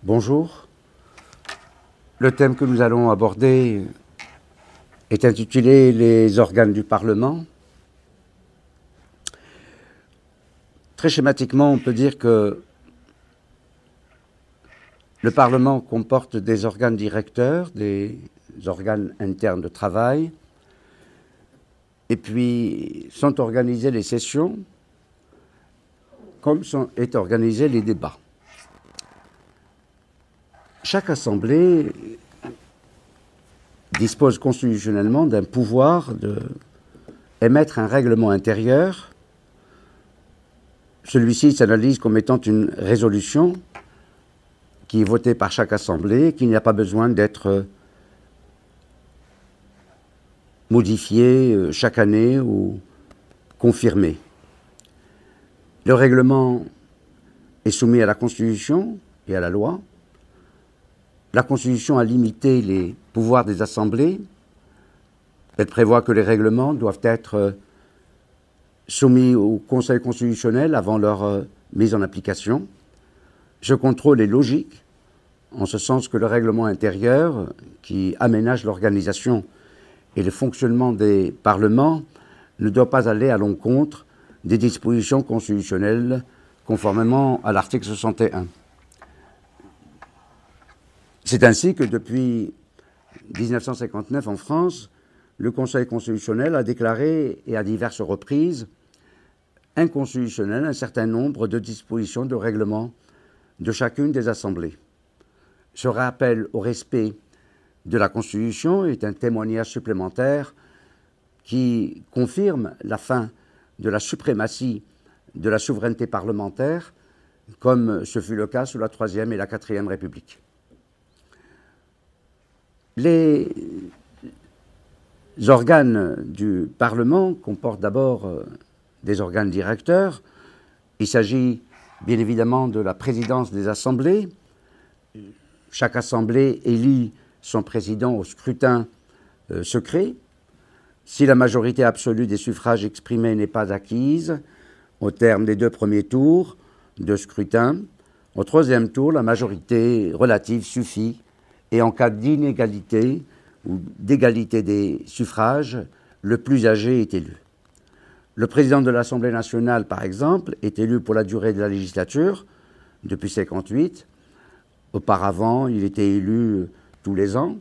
Bonjour. Le thème que nous allons aborder est intitulé « Les organes du Parlement ». Très schématiquement, on peut dire que le Parlement comporte des organes directeurs, des organes internes de travail, et puis sont organisées les sessions comme est organisés les débats. Chaque assemblée dispose constitutionnellement d'un pouvoir d'émettre un règlement intérieur. Celui-ci s'analyse comme étant une résolution qui est votée par chaque assemblée, qui n'a pas besoin d'être modifiée chaque année ou confirmée. Le règlement est soumis à la Constitution et à la loi. La Constitution a limité les pouvoirs des assemblées. Elle prévoit que les règlements doivent être soumis au Conseil constitutionnel avant leur mise en application. Ce contrôle est logique, en ce sens que le règlement intérieur, qui aménage l'organisation et le fonctionnement des parlements, ne doit pas aller à l'encontre des dispositions constitutionnelles conformément à l'article 61. C'est ainsi que depuis 1959 en France, le Conseil constitutionnel a déclaré, et à diverses reprises, inconstitutionnel un certain nombre de dispositions de règlement de chacune des assemblées. Ce rappel au respect de la Constitution est un témoignage supplémentaire qui confirme la fin de la suprématie de la souveraineté parlementaire, comme ce fut le cas sous la Troisième et la Quatrième République. Les organes du Parlement comportent d'abord des organes directeurs. Il s'agit bien évidemment de la présidence des assemblées. Chaque assemblée élit son président au scrutin secret. Si la majorité absolue des suffrages exprimés n'est pas acquise, au terme des 2 premiers tours de scrutin, au 3e tour, la majorité relative suffit. Et en cas d'inégalité ou d'égalité des suffrages, le plus âgé est élu. Le président de l'Assemblée nationale, par exemple, est élu pour la durée de la législature, depuis 1958. Auparavant, il était élu tous les ans.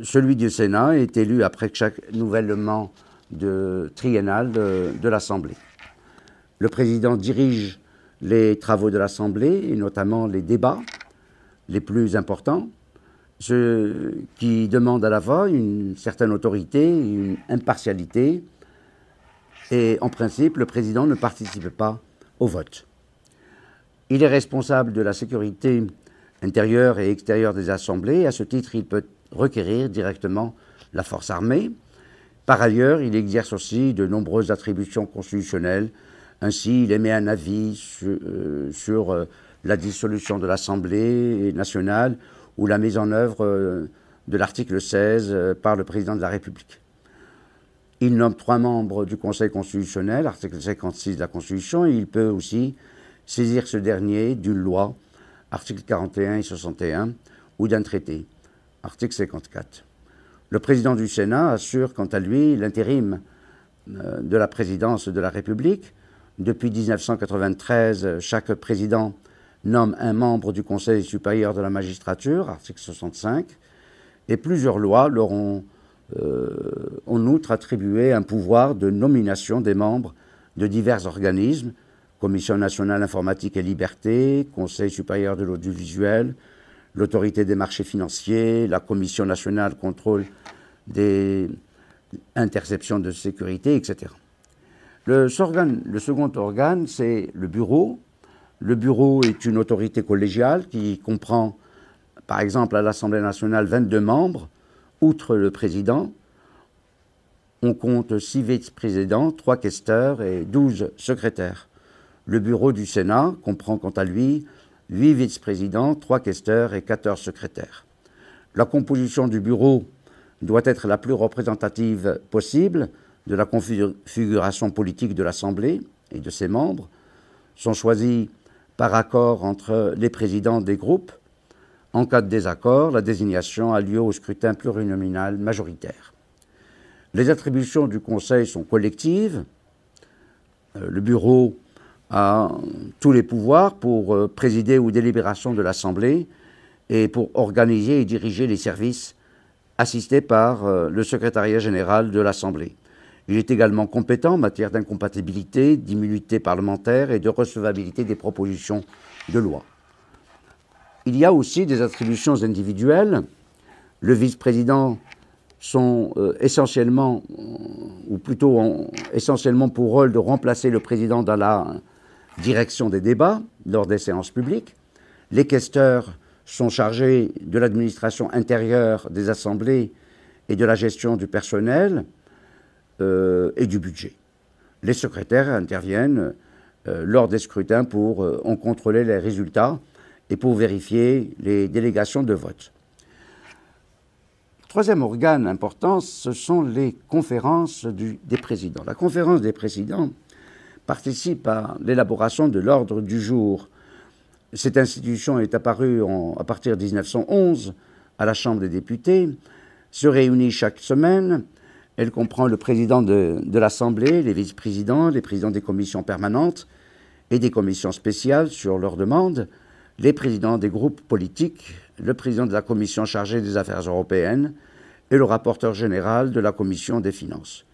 Celui du Sénat est élu après chaque nouvellement triennal de l'Assemblée. Le président dirige les travaux de l'Assemblée, et notamment les débats les plus importants, ce qui demande à la fois une certaine autorité, une impartialité, et en principe, le président ne participe pas au vote. Il est responsable de la sécurité intérieure et extérieure des assemblées, et à ce titre, il peut requérir directement la force armée. Par ailleurs, il exerce aussi de nombreuses attributions constitutionnelles. Ainsi, il émet un avis sur la dissolution de l'Assemblée nationale ou la mise en œuvre de l'article 16 par le président de la République. Il nomme 3 membres du Conseil constitutionnel, article 56 de la Constitution, et il peut aussi saisir ce dernier d'une loi, articles 41 et 61, ou d'un traité, article 54. Le président du Sénat assure, quant à lui, l'intérim de la présidence de la République. Depuis 1993, chaque président nomme un membre du Conseil supérieur de la magistrature, article 65, et plusieurs lois leur ont en outre attribué un pouvoir de nomination des membres de divers organismes, Commission nationale informatique et liberté, Conseil supérieur de l'audiovisuel, l'autorité des marchés financiers, la Commission nationale contrôle des interceptions de sécurité, etc. Le second organe, c'est le bureau. Le bureau est une autorité collégiale qui comprend, par exemple, à l'Assemblée nationale, 22 membres. Outre le président, on compte 6 vice-présidents, 3 questeurs et 12 secrétaires. Le bureau du Sénat comprend, quant à lui, 8 vice-présidents, 3 questeurs et 14 secrétaires. La composition du bureau doit être la plus représentative possible de la configuration politique de l'Assemblée et de ses membres. Sont choisis par accord entre les présidents des groupes En cas de désaccord, la désignation a lieu au scrutin plurinominal majoritaire. Les attributions du Conseil sont collectives. Le bureau a tous les pouvoirs pour présider aux délibérations de l'Assemblée et pour organiser et diriger les services assistés par le secrétariat général de l'Assemblée. Il est également compétent en matière d'incompatibilité, d'immunité parlementaire et de recevabilité des propositions de loi. Il y a aussi des attributions individuelles. Le vice-président sont essentiellement, ou plutôt essentiellement pour rôle de remplacer le président dans la direction des débats lors des séances publiques. Les questeurs sont chargés de l'administration intérieure des assemblées et de la gestion du personnel et du budget. Les secrétaires interviennent lors des scrutins pour en contrôler les résultats et pour vérifier les délégations de vote. Troisième organe important, ce sont les conférences des présidents. La conférence des présidents participe à l'élaboration de l'ordre du jour. Cette institution est apparue à partir de 1911 à la Chambre des députés, se réunit chaque semaine. Elle comprend le président de l'Assemblée, les vice-présidents, les présidents des commissions permanentes et des commissions spéciales sur leur demande, les présidents des groupes politiques, le président de la commission chargée des affaires européennes et le rapporteur général de la commission des finances.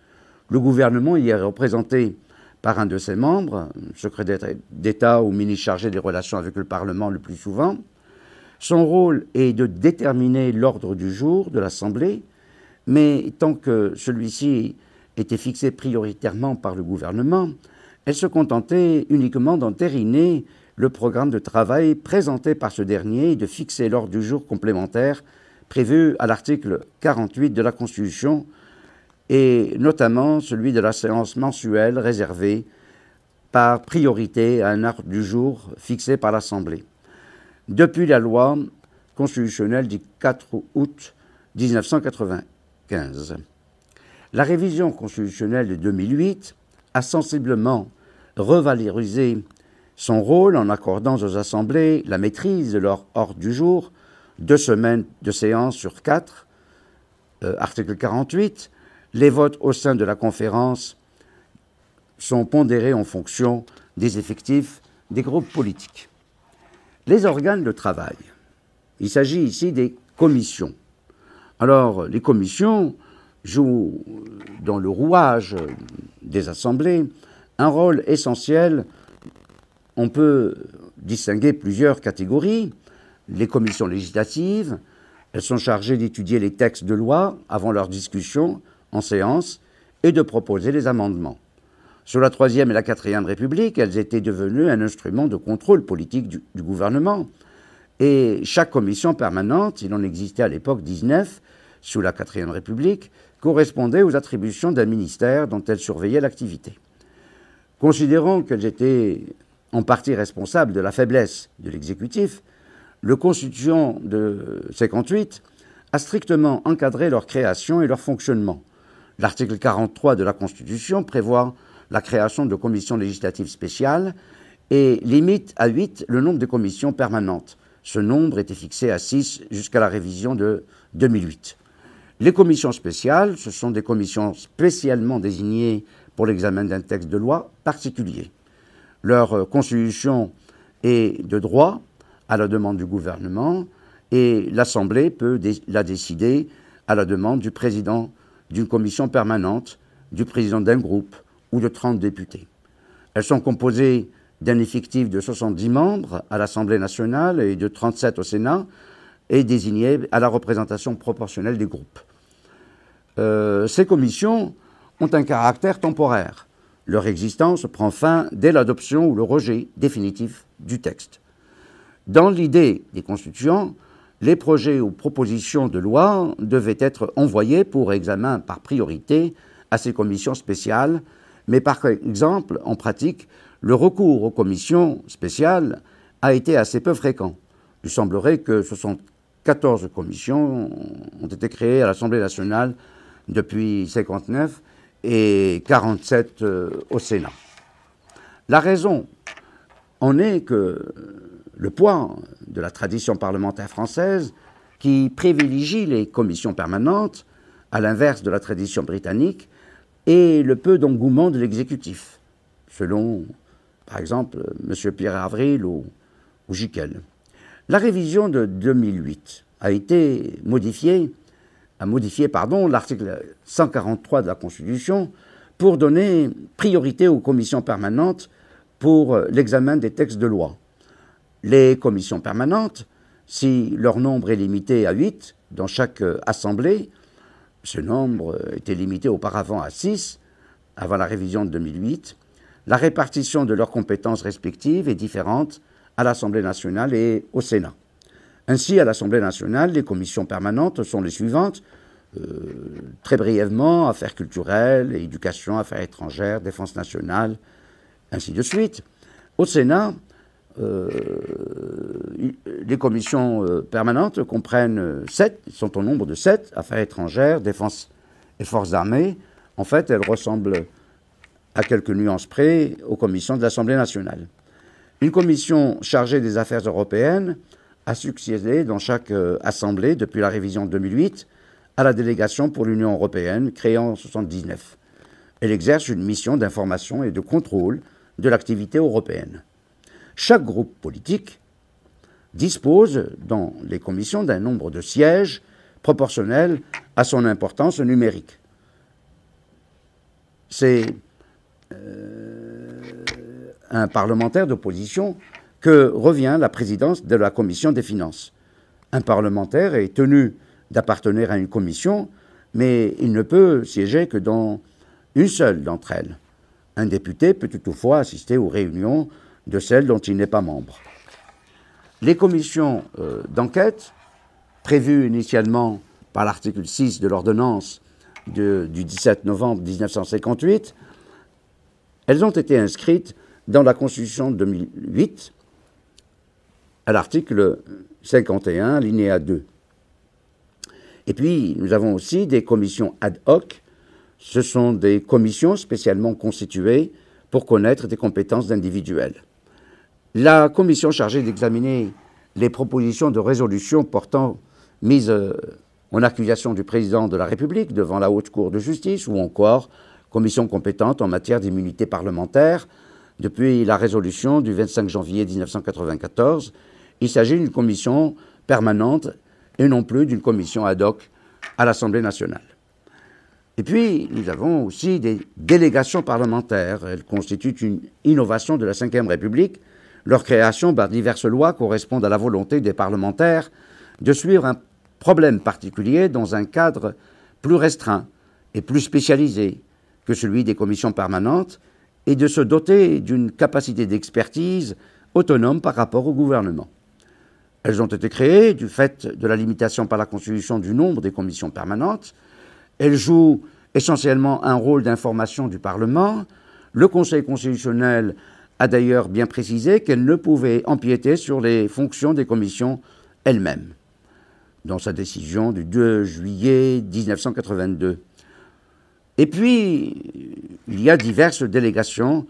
Le gouvernement y est représenté par un de ses membres, secrétaire d'État ou ministre chargé des relations avec le Parlement le plus souvent. Son rôle est de déterminer l'ordre du jour de l'Assemblée, mais tant que celui-ci était fixé prioritairement par le gouvernement, elle se contentait uniquement d'entériner le programme de travail présenté par ce dernier et de fixer l'ordre du jour complémentaire prévu à l'article 48 de la Constitution, et notamment celui de la séance mensuelle réservée par priorité à un ordre du jour fixé par l'Assemblée. Depuis la loi constitutionnelle du 4 août 1995. La révision constitutionnelle de 2008 a sensiblement revalorisé son rôle en accordant aux assemblées la maîtrise de leur ordre du jour, 2 semaines de séance sur 4, article 48. Les votes au sein de la conférence sont pondérés en fonction des effectifs des groupes politiques. Les organes de travail. Il s'agit ici des commissions. Alors, les commissions jouent dans le rouage des assemblées un rôle essentiel. On peut distinguer plusieurs catégories. Les commissions législatives, elles sont chargées d'étudier les textes de loi avant leur discussion en séance et de proposer les amendements. Sous la Troisième et la Quatrième République, elles étaient devenues un instrument de contrôle politique du gouvernement. Et chaque commission permanente, il en existait à l'époque 19, sous la Quatrième République, correspondait aux attributions d'un ministère dont elle surveillait l'activité. Considérant qu'elles étaient en partie responsables de la faiblesse de l'exécutif, le Constitution de 58 a strictement encadré leur création et leur fonctionnement. L'article 43 de la Constitution prévoit la création de commissions législatives spéciales et limite à 8 le nombre de commissions permanentes. Ce nombre était fixé à 6 jusqu'à la révision de 2008. Les commissions spéciales, ce sont des commissions spécialement désignées pour l'examen d'un texte de loi particulier. Leur constitution est de droit à la demande du gouvernement et l'Assemblée peut la décider à la demande du président d'une commission permanente, du président d'un groupe ou de 30 députés. Elles sont composées d'un effectif de 70 membres à l'Assemblée nationale et de 37 au Sénat et désignées à la représentation proportionnelle des groupes. Ces commissions ont un caractère temporaire. Leur existence prend fin dès l'adoption ou le rejet définitif du texte. Dans l'idée des constituants, les projets ou propositions de loi devaient être envoyés pour examen par priorité à ces commissions spéciales, mais par exemple, en pratique, le recours aux commissions spéciales a été assez peu fréquent. Il semblerait que 74 commissions ont été créées à l'Assemblée nationale depuis 1959 et 47 au Sénat. La raison en est que le poids de la tradition parlementaire française qui privilégie les commissions permanentes, à l'inverse de la tradition britannique, et le peu d'engouement de l'exécutif, selon, par exemple, M. Pierre Avril ou Gicquel. La révision de 2008 a modifié l'article 143 de la Constitution pour donner priorité aux commissions permanentes pour l'examen des textes de loi. Les commissions permanentes, si leur nombre est limité à 8 dans chaque assemblée, ce nombre était limité auparavant à 6, avant la révision de 2008, la répartition de leurs compétences respectives est différente à l'Assemblée nationale et au Sénat. Ainsi, à l'Assemblée nationale, les commissions permanentes sont les suivantes. Très brièvement, affaires culturelles, éducation, affaires étrangères, défense nationale, ainsi de suite. Au Sénat, les commissions permanentes comprennent 7, sont au nombre de 7, affaires étrangères, défense et forces armées. En fait, elles ressemblent à quelques nuances près aux commissions de l'Assemblée nationale. Une commission chargée des affaires européennes a succédé dans chaque assemblée depuis la révision de 2008 à la délégation pour l'Union européenne, créée en 1979. Elle exerce une mission d'information et de contrôle de l'activité européenne. Chaque groupe politique dispose dans les commissions d'un nombre de sièges proportionnel à son importance numérique. C'est un parlementaire d'opposition que revient la présidence de la commission des finances. Un parlementaire est tenu d'appartenir à une commission, mais il ne peut siéger que dans une seule d'entre elles. Un député peut toutefois assister aux réunions de celles dont il n'est pas membre. Les commissions d'enquête, prévues initialement par l'article 6 de l'ordonnance du 17 novembre 1958, elles ont été inscrites dans la Constitution de 2008 à l'article 51, alinéa 2. Et puis, nous avons aussi des commissions ad hoc. Ce sont des commissions spécialement constituées pour connaître des compétences d'individuels. La commission chargée d'examiner les propositions de résolution portant mise en accusation du président de la République devant la Haute Cour de justice, ou encore commission compétente en matière d'immunité parlementaire. Depuis la résolution du 25 janvier 1994, il s'agit d'une commission permanente et non plus d'une commission ad hoc à l'Assemblée nationale. Et puis, nous avons aussi des délégations parlementaires. Elles constituent une innovation de la Ve République. Leur création par diverses lois correspond à la volonté des parlementaires de suivre un problème particulier dans un cadre plus restreint et plus spécialisé que celui des commissions permanentes et de se doter d'une capacité d'expertise autonome par rapport au gouvernement. Elles ont été créées du fait de la limitation par la Constitution du nombre des commissions permanentes. Elles jouent essentiellement un rôle d'information du Parlement. Le Conseil constitutionnel a d'ailleurs bien précisé qu'elles ne pouvaient empiéter sur les fonctions des commissions elles-mêmes, dans sa décision du 2 juillet 1982. Et puis, il y a diverses délégations.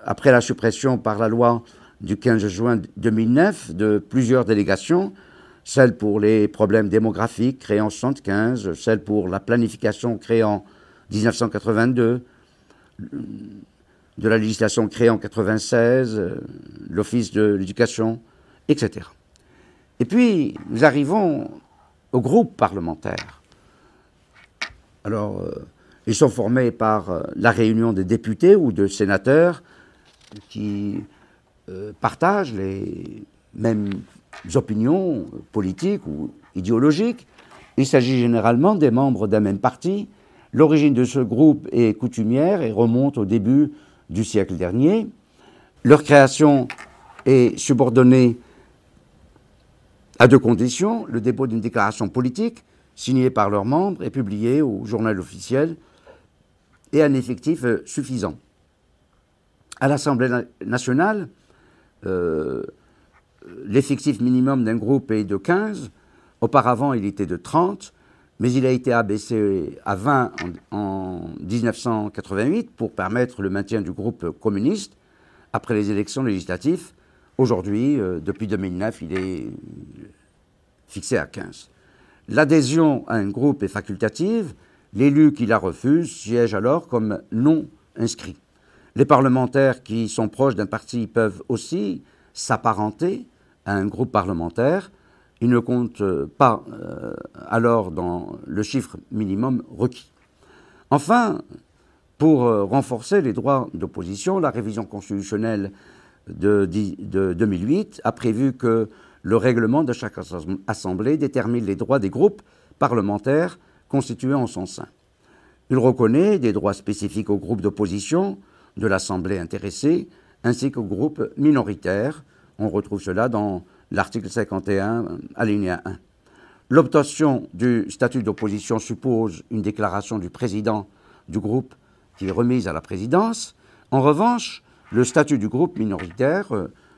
Après la suppression par la loi du 15 juin 2009 de plusieurs délégations, celle pour les problèmes démographiques créée en 1975, celle pour la planification créée en 1982, de la législation créée en 1996, l'Office de l'éducation, etc. Et puis, nous arrivons aux groupes parlementaires. Alors, ils sont formés par la réunion des députés ou de sénateurs qui partagent les mêmes opinions politiques ou idéologiques. Il s'agit généralement des membres d'un même parti. L'origine de ce groupe est coutumière et remonte au début du siècle dernier. Leur création est subordonnée à deux conditions: le dépôt d'une déclaration politique signée par leurs membres et publiée au journal officiel, et un effectif suffisant. À l'Assemblée nationale, l'effectif minimum d'un groupe est de 15. Auparavant, il était de 30, mais il a été abaissé à 20 en 1988 pour permettre le maintien du groupe communiste après les élections législatives Aujourd'hui, depuis 2009, il est fixé à 15. L'adhésion à un groupe est facultative. L'élu qui la refuse siège alors comme non inscrit. Les parlementaires qui sont proches d'un parti peuvent aussi s'apparenter à un groupe parlementaire. Ils ne comptent pas alors dans le chiffre minimum requis. Enfin, pour renforcer les droits d'opposition, la révision constitutionnelle de 2008 a prévu que le règlement de chaque assemblée détermine les droits des groupes parlementaires constitués en son sein. Il reconnaît des droits spécifiques aux groupes d'opposition de l'Assemblée intéressée ainsi qu'aux groupes minoritaires. On retrouve cela dans l'article 51, alinéa 1. L'obtention du statut d'opposition suppose une déclaration du président du groupe qui est remise à la présidence. En revanche, le statut du groupe minoritaire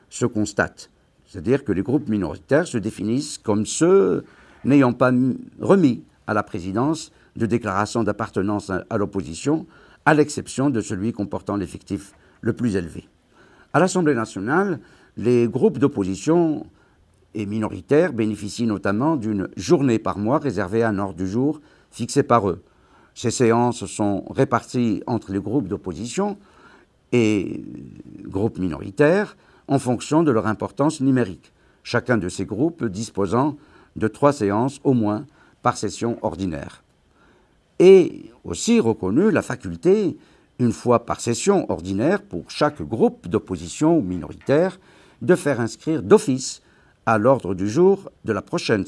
se constate. C'est-à-dire que les groupes minoritaires se définissent comme ceux n'ayant pas remis à la présidence de déclaration d'appartenance à l'opposition, à l'exception de celui comportant l'effectif le plus élevé. À l'Assemblée nationale, les groupes d'opposition et minoritaires bénéficient notamment d'une journée par mois réservée à un ordre du jour fixé par eux. Ces séances sont réparties entre les groupes d'opposition et groupes minoritaires en fonction de leur importance numérique, chacun de ces groupes disposant de 3 séances au moins par session ordinaire. Et aussi reconnue la faculté, une fois par session ordinaire pour chaque groupe d'opposition ou minoritaire, de faire inscrire d'office à l'ordre du jour de la prochaine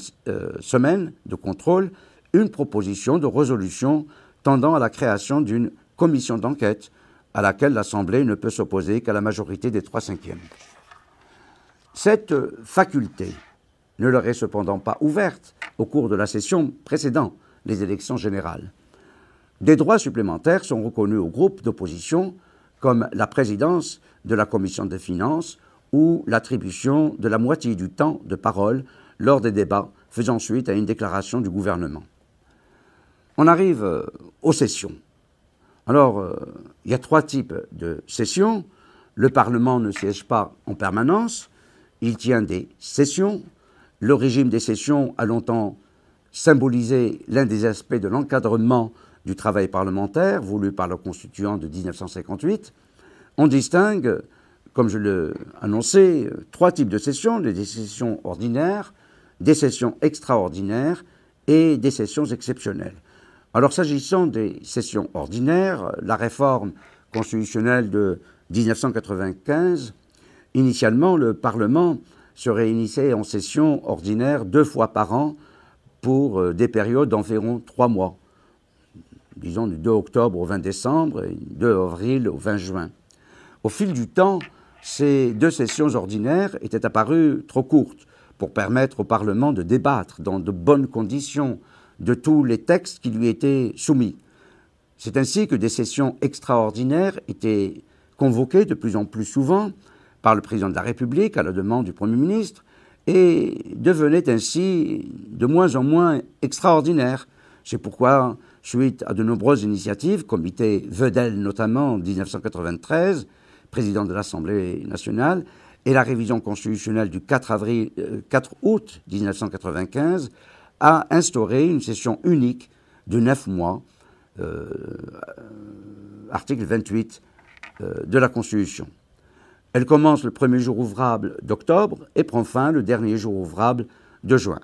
semaine de contrôle une proposition de résolution tendant à la création d'une commission d'enquête à laquelle l'Assemblée ne peut s'opposer qu'à la majorité des 3/5. Cette faculté ne leur est cependant pas ouverte au cours de la session précédant les élections générales. Des droits supplémentaires sont reconnus aux groupes d'opposition, comme la présidence de la commission des finances ou l'attribution de la moitié du temps de parole lors des débats faisant suite à une déclaration du gouvernement. On arrive aux sessions. Alors, il y a 3 types de sessions. Le Parlement ne siège pas en permanence, il tient des sessions. Le régime des sessions a longtemps symbolisé l'un des aspects de l'encadrement du travail parlementaire voulu par le Constituant de 1958. On distingue, comme je l'ai annoncé, 3 types de sessions, des sessions ordinaires, des sessions extraordinaires et des sessions exceptionnelles. Alors, s'agissant des sessions ordinaires, la réforme constitutionnelle de 1995, initialement, le Parlement se réunissait en session ordinaire 2 fois par an pour des périodes d'environ 3 mois, disons du 2 octobre au 20 décembre et du 2 avril au 20 juin. Au fil du temps, ces 2 sessions ordinaires étaient apparues trop courtes pour permettre au Parlement de débattre dans de bonnes conditions de tous les textes qui lui étaient soumis. C'est ainsi que des sessions extraordinaires étaient convoquées de plus en plus souvent par le président de la République à la demande du Premier ministre et devenaient ainsi de moins en moins extraordinaires. C'est pourquoi, suite à de nombreuses initiatives, comité Vedel notamment en 1993, président de l'Assemblée nationale, et la révision constitutionnelle du 4 août 1995, a instauré une session unique de 9 mois, article 28 de la Constitution. Elle commence le premier jour ouvrable d'octobre et prend fin le dernier jour ouvrable de juin.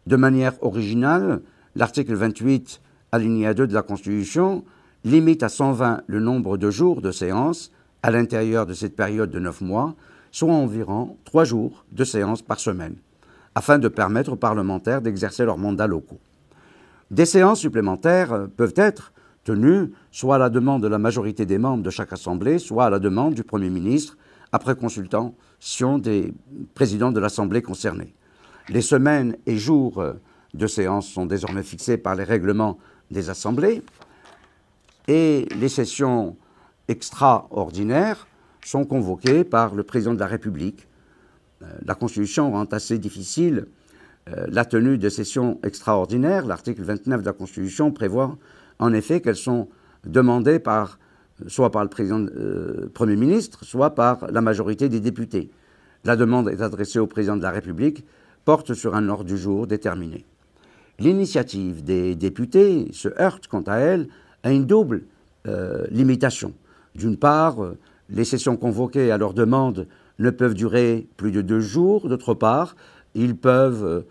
De manière originale, l'article 28, alinéa 2 de la Constitution, limite à 120 le nombre de jours de séance à l'intérieur de cette période de 9 mois, soit environ 3 jours de séance par semaine, afin de permettre aux parlementaires d'exercer leurs mandats locaux. Des séances supplémentaires peuvent être tenues soit à la demande de la majorité des membres de chaque assemblée, soit à la demande du Premier ministre, après consultation des présidents de l'assemblée concernée. Les semaines et jours de séance sont désormais fixés par les règlements des assemblées et les sessions extraordinaires sont convoquées par le président de la République. La Constitution rend assez difficile la tenue de sessions extraordinaires. L'article 29 de la Constitution prévoit en effet qu'elles sont demandées soit par le président Premier ministre, soit par la majorité des députés. La demande est adressée au président de la République, porte sur un ordre du jour déterminé. L'initiative des députés se heurte, quant à elle, à une double limitation. D'une part, les sessions convoquées à leur demande ne peuvent durer plus de 2 jours. D'autre part, ils ne peuvent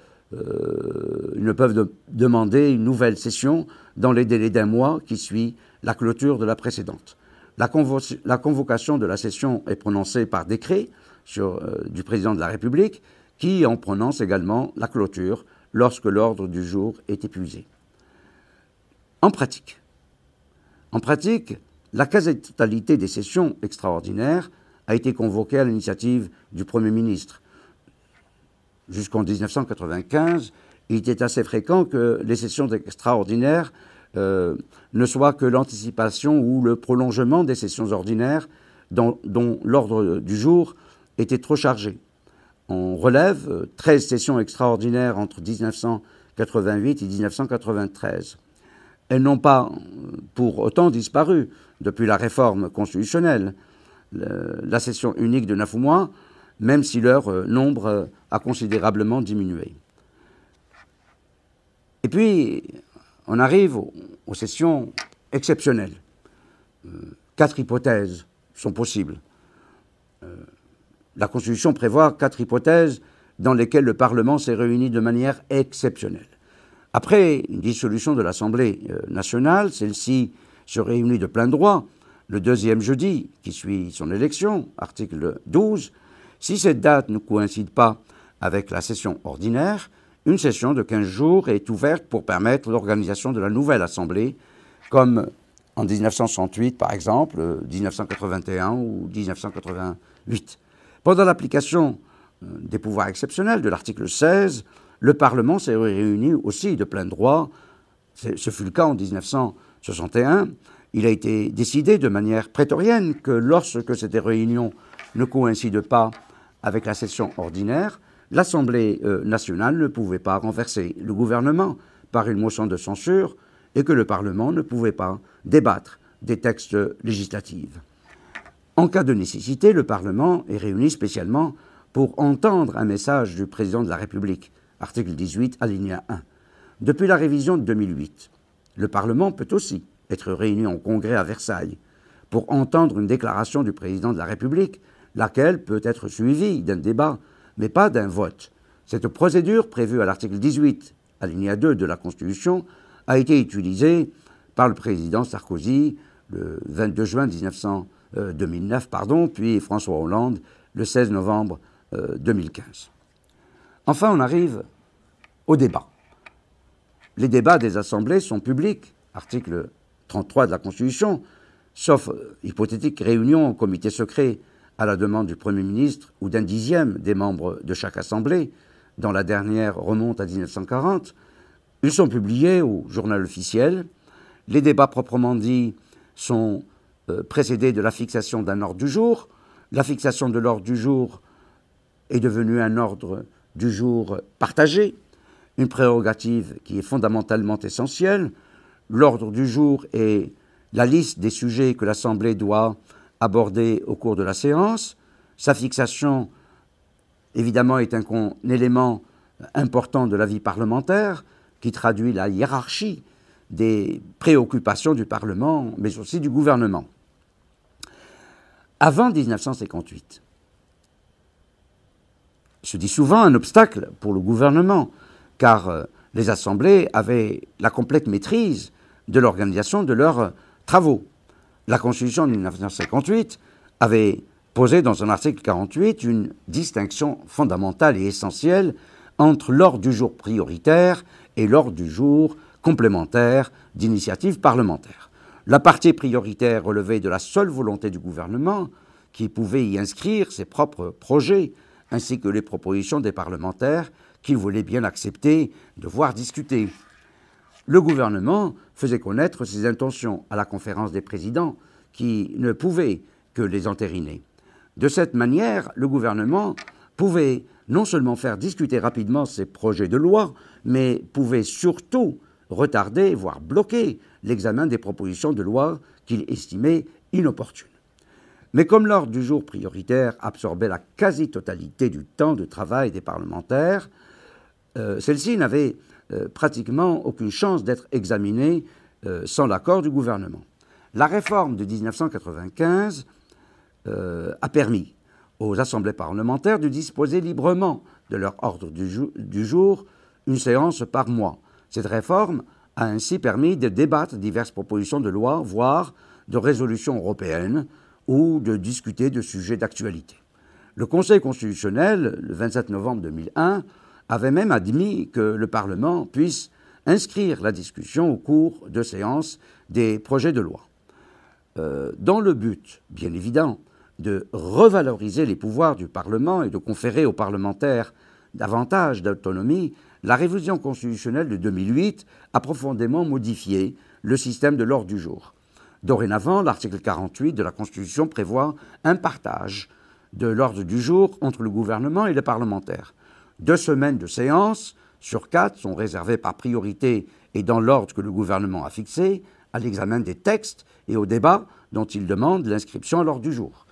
demander une nouvelle session dans les délais d'1 mois qui suit la clôture de la précédente. La convocation de la session est prononcée par décret du président de la République, qui en prononce également la clôture lorsque l'ordre du jour est épuisé. En pratique, la quasi-totalité des sessions extraordinaires a été convoquée à l'initiative du Premier ministre. Jusqu'en 1995, il était assez fréquent que les sessions extraordinaires ne soient que l'anticipation ou le prolongement des sessions ordinaires dont l'ordre du jour était trop chargé. On relève 13 sessions extraordinaires entre 1988 et 1993. Elles n'ont pas pour autant disparu depuis la réforme constitutionnelle, la session unique de 9 mois, même si leur nombre a considérablement diminué. Et puis, on arrive aux sessions exceptionnelles. 4 hypothèses sont possibles. La Constitution prévoit 4 hypothèses dans lesquelles le Parlement s'est réuni de manière exceptionnelle. Après une dissolution de l'Assemblée nationale, celle-ci se réunit de plein droit le 2e jeudi qui suit son élection, article 12. Si cette date ne coïncide pas avec la session ordinaire, une session de 15 jours est ouverte pour permettre l'organisation de la nouvelle Assemblée, comme en 1968 par exemple, 1981 ou 1988. Pendant l'application des pouvoirs exceptionnels de l'article 16, le Parlement s'est réuni aussi de plein droit. Ce fut le cas en 1961. Il a été décidé de manière prétorienne que lorsque cette réunion ne coïncide pas avec la session ordinaire, l'Assemblée nationale ne pouvait pas renverser le gouvernement par une motion de censure et que le Parlement ne pouvait pas débattre des textes législatifs. En cas de nécessité, le Parlement est réuni spécialement pour entendre un message du président de la République, article 18, alinéa 1. Depuis la révision de 2008, le Parlement peut aussi être réuni en congrès à Versailles pour entendre une déclaration du président de la République, laquelle peut être suivie d'un débat, mais pas d'un vote. Cette procédure, prévue à l'article 18, alinéa 2 de la Constitution, a été utilisée par le président Sarkozy le 22 juin 2009, puis François Hollande le 16 novembre 2015. Enfin, on arrive au débat. Les débats des assemblées sont publics, article 33 de la Constitution, sauf hypothétique réunion en comité secret à la demande du Premier ministre ou d'un 10e des membres de chaque assemblée, dont la dernière remonte à 1940. Ils sont publiés au journal officiel. Les débats proprement dits sont précédés de la fixation d'un ordre du jour. La fixation de l'ordre du jour est devenue un ordre du jour partagé, une prérogative qui est fondamentalement essentielle. L'ordre du jour est la liste des sujets que l'Assemblée doit aborder au cours de la séance. Sa fixation, évidemment, est un élément important de la vie parlementaire qui traduit la hiérarchie des préoccupations du Parlement, mais aussi du gouvernement. Avant 1958, se dit souvent un obstacle pour le gouvernement, car les assemblées avaient la complète maîtrise de l'organisation de leurs travaux. La Constitution de 1958 avait posé dans son article 48 une distinction fondamentale et essentielle entre l'ordre du jour prioritaire et l'ordre du jour complémentaire d'initiative parlementaire. La partie prioritaire relevait de la seule volonté du gouvernement, qui pouvait y inscrire ses propres projets, ainsi que les propositions des parlementaires qu'il voulait bien accepter de voir discuter. Le gouvernement faisait connaître ses intentions à la conférence des présidents, qui ne pouvait que les entériner. De cette manière, le gouvernement pouvait non seulement faire discuter rapidement ses projets de loi, mais pouvait surtout retarder, voire bloquer l'examen des propositions de loi qu'il estimait inopportunes. Mais comme l'ordre du jour prioritaire absorbait la quasi-totalité du temps de travail des parlementaires, celle-ci n'avait pratiquement aucune chance d'être examinée sans l'accord du gouvernement. La réforme de 1995 a permis aux assemblées parlementaires de disposer librement de leur ordre du jour, une séance par mois. Cette réforme a ainsi permis de débattre diverses propositions de loi, voire de résolutions européennes, ou de discuter de sujets d'actualité. Le Conseil constitutionnel, le 27 novembre 2001, avait même admis que le Parlement puisse inscrire la discussion au cours de séances des projets de loi. Dans le but, bien évident, de revaloriser les pouvoirs du Parlement et de conférer aux parlementaires davantage d'autonomie, la révision constitutionnelle de 2008 a profondément modifié le système de l'ordre du jour. Dorénavant, l'article 48 de la Constitution prévoit un partage de l'ordre du jour entre le gouvernement et les parlementaires. 2 semaines de séance sur 4 sont réservées par priorité et dans l'ordre que le gouvernement a fixé à l'examen des textes et au débat dont il demande l'inscription à l'ordre du jour.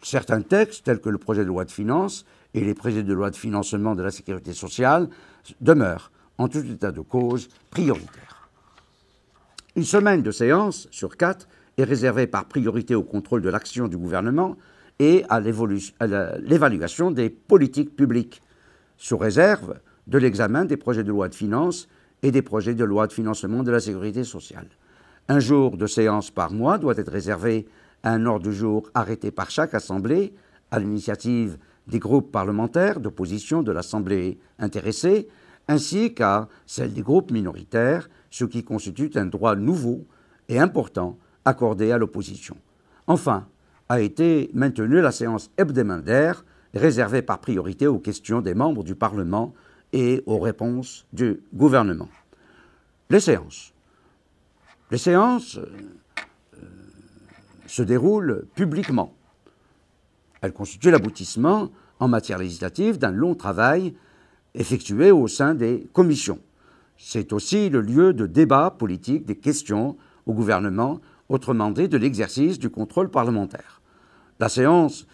Certains textes, tels que le projet de loi de finances et les projets de loi de financement de la sécurité sociale, demeurent, en tout état de cause, prioritaires. Une semaine de séance sur 4 est réservée par priorité au contrôle de l'action du gouvernement et à l'évaluation des politiques publiques, sous réserve de l'examen des projets de loi de finances et des projets de loi de financement de la sécurité sociale. Un jour de séance par mois doit être réservé à un ordre du jour arrêté par chaque assemblée à l'initiative des groupes parlementaires d'opposition de l'assemblée intéressée, ainsi qu'à celle des groupes minoritaires, ce qui constitue un droit nouveau et important accordé à l'opposition. Enfin, a été maintenue la séance hebdomadaire réservée par priorité aux questions des membres du Parlement et aux réponses du gouvernement. Les séances. Les séances se déroulent publiquement. Elles constituent l'aboutissement en matière législative d'un long travail effectué au sein des commissions. C'est aussi le lieu de débat politique des questions au gouvernement, autrement dit de l'exercice du contrôle parlementaire. La séance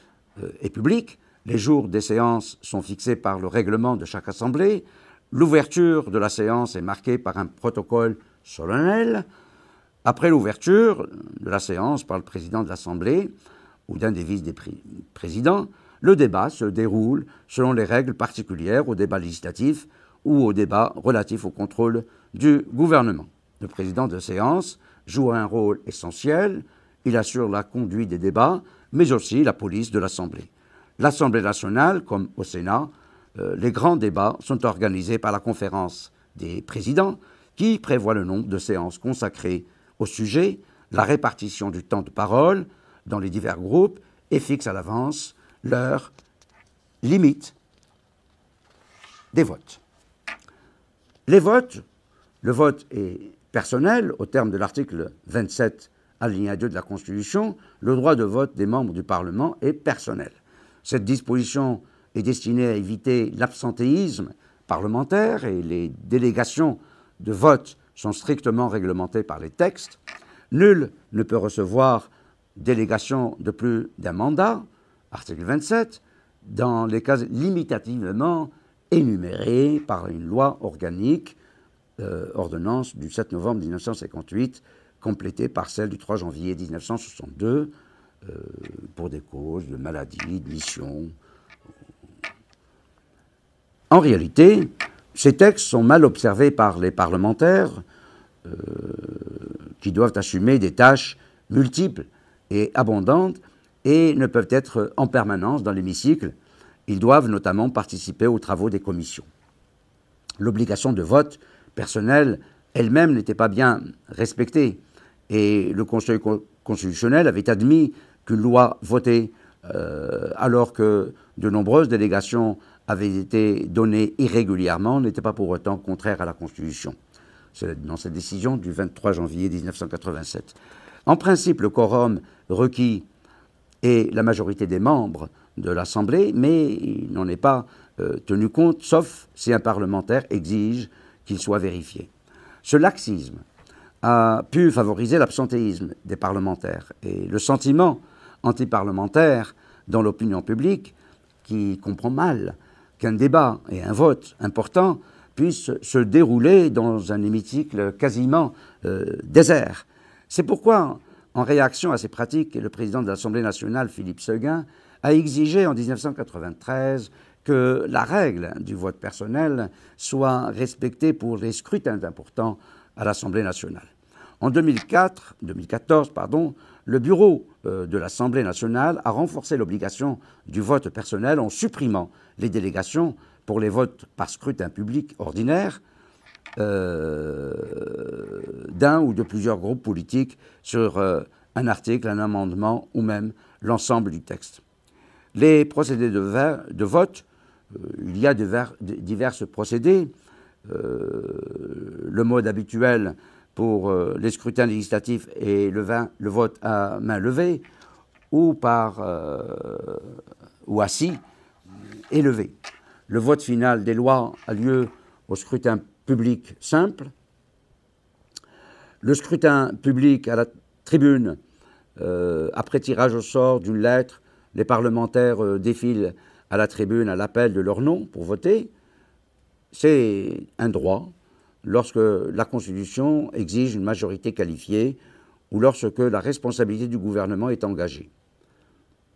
est publique, les jours des séances sont fixés par le règlement de chaque assemblée, l'ouverture de la séance est marquée par un protocole solennel. Après l'ouverture de la séance par le président de l'Assemblée ou d'un des vice-présidents, le débat se déroule selon les règles particulières au débat législatif ou au débat relatif au contrôle du gouvernement. Le président de séance joue un rôle essentiel. Il assure la conduite des débats, mais aussi la police de l'Assemblée. L'Assemblée nationale, comme au Sénat, les grands débats sont organisés par la conférence des présidents qui prévoit le nombre de séances consacrées au sujet, la répartition du temps de parole dans les divers groupes et fixe à l'avance l'heure limite des votes. Les votes, le vote est personnel au terme de l'article 27 alinéa 2 de la Constitution, le droit de vote des membres du Parlement est personnel. Cette disposition est destinée à éviter l'absentéisme parlementaire et les délégations de vote sont strictement réglementées par les textes. Nul ne peut recevoir délégation de plus d'un mandat, article 27, dans les cas limitativement énumérés par une loi organique, ordonnance du 7 novembre 1958, complétée par celle du 3 janvier 1962, pour des causes de maladie, de mission. En réalité, ces textes sont mal observés par les parlementaires qui doivent assumer des tâches multiples et abondantes et ne peuvent être en permanence dans l'hémicycle. Ils doivent notamment participer aux travaux des commissions. L'obligation de vote personnel elle-même n'était pas bien respectée et le Conseil constitutionnel avait admis qu'une loi votée alors que de nombreuses délégations avaient été données irrégulièrement n'était pas pour autant contraire à la Constitution. C'est dans cette décision du 23 janvier 1987. En principe, le quorum requis est la majorité des membres de l'Assemblée, mais il n'en est pas tenu compte, sauf si un parlementaire exige qu'il soit vérifié. Ce laxisme a pu favoriser l'absentéisme des parlementaires et le sentiment antiparlementaire dans l'opinion publique qui comprend mal qu'un débat et un vote important puissent se dérouler dans un hémicycle quasiment désert. C'est pourquoi, en réaction à ces pratiques, le président de l'Assemblée nationale, Philippe Séguin, a exigé en 1993 que la règle du vote personnel soit respectée pour les scrutins importants à l'Assemblée nationale. En 2014, le bureau de l'Assemblée nationale a renforcé l'obligation du vote personnel en supprimant les délégations pour les votes par scrutin public ordinaire d'un ou de plusieurs groupes politiques sur un article, un amendement ou même l'ensemble du texte. Les procédés de vote, il y a divers procédés. Le mode habituel pour les scrutins législatifs est le vote à main levée ou assis et levé. Le vote final des lois a lieu au scrutin public simple. Le scrutin public à la tribune, après tirage au sort d'une lettre, les parlementaires défilent à la tribune à l'appel de leur nom pour voter. C'est un droit lorsque la Constitution exige une majorité qualifiée ou lorsque la responsabilité du gouvernement est engagée,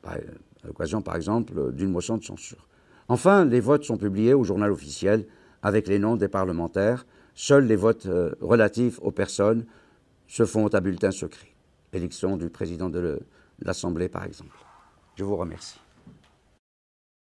à l'occasion par exemple d'une motion de censure. Enfin, les votes sont publiés au journal officiel avec les noms des parlementaires. Seuls les votes relatifs aux personnes se font à bulletin secret. Élection du président de l'Assemblée par exemple. Je vous remercie.